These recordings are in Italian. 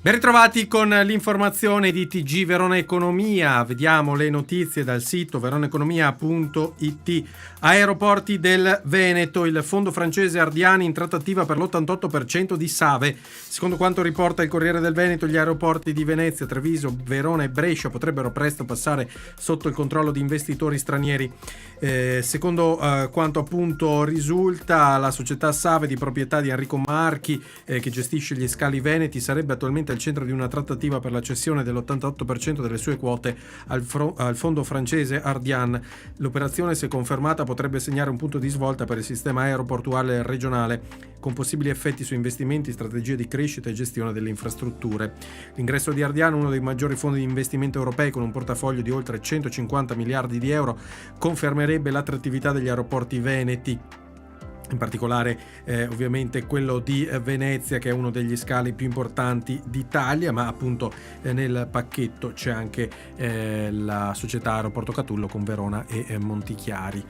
Ben ritrovati con l'informazione di TG Verona Economia. Vediamo le notizie dal sito veronaeconomia.it. Aeroporti del Veneto. Il fondo francese Ardiani in trattativa per l'88% di SAVE. Secondo quanto riporta il Corriere del Veneto, gli aeroporti di Venezia, Treviso, Verona e Brescia potrebbero presto passare sotto il controllo di investitori stranieri. Secondo quanto appunto risulta, la società SAVE di proprietà di Enrico Marchi, che gestisce gli scali veneti, sarebbe attualmente al centro di una trattativa per la cessione dell'88% delle sue quote al fondo francese Ardian. L'operazione, se confermata, potrebbe segnare un punto di svolta per il sistema aeroportuale regionale, con possibili effetti su investimenti, strategie di crescita e gestione delle infrastrutture. L'ingresso di Ardian, uno dei maggiori fondi di investimento europei con un portafoglio di oltre 150 miliardi di euro, confermerebbe l'attrattività degli aeroporti veneti. In particolare ovviamente quello di Venezia, che è uno degli scali più importanti d'Italia, ma appunto nel pacchetto c'è anche la società Aeroporto Catullo con Verona e Montichiari.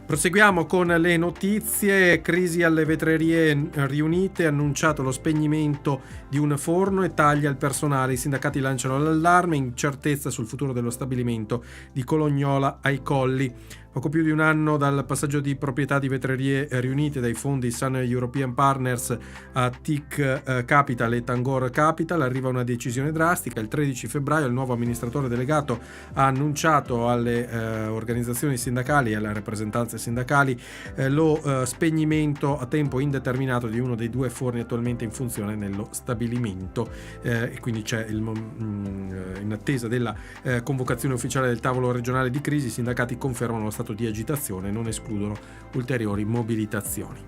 Proseguiamo con le notizie. Crisi alle vetrerie riunite, annunciato lo spegnimento di un forno e tagli al personale. I sindacati lanciano l'allarme, incertezza sul futuro dello stabilimento di Colognola ai Colli. Poco più di un anno dal passaggio di proprietà di vetrerie riunite dai fondi Sun European Partners a TIC Capital e Tangor Capital, arriva una decisione drastica. Il 13 febbraio il nuovo amministratore delegato ha annunciato alle organizzazioni sindacali e alle rappresentanze sindacali lo spegnimento a tempo indeterminato di uno dei due forni attualmente in funzione nello stabilimento, e quindi c'è in attesa della convocazione ufficiale del tavolo regionale di crisi. I sindacati confermano lo stato di agitazione e non escludono ulteriori mobilitazioni.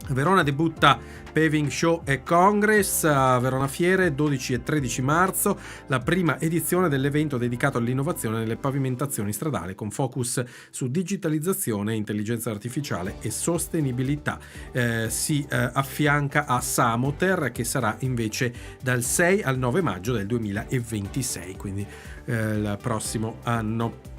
Verona debutta Paving Show e Congress a Verona Fiere, 12 e 13 marzo, la prima edizione dell'evento dedicato all'innovazione nelle pavimentazioni stradali, con focus su digitalizzazione, intelligenza artificiale e sostenibilità. Si affianca a Samoter, che sarà invece dal 6 al 9 maggio del 2026, quindi il prossimo anno.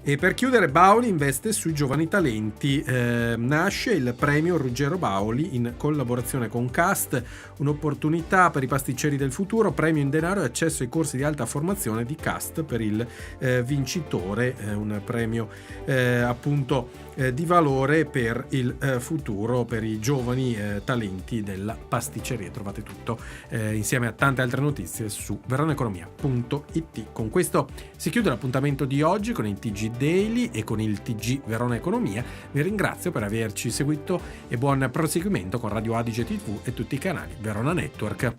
E per chiudere, Baoli investe sui giovani talenti. Nasce il premio Ruggero Baoli in collaborazione con Cast, un'opportunità per i pasticceri del futuro, premio in denaro e accesso ai corsi di alta formazione di Cast per il vincitore, un premio appunto di valore per il futuro, per i giovani talenti della pasticceria. Trovate tutto insieme a tante altre notizie su veronaeconomia.it. Con questo si chiude l'appuntamento di oggi con il TG Daily e con il TG Verona Economia. Vi ringrazio per averci seguito e buon proseguimento con Radio Adige TV e tutti i canali Verona Network.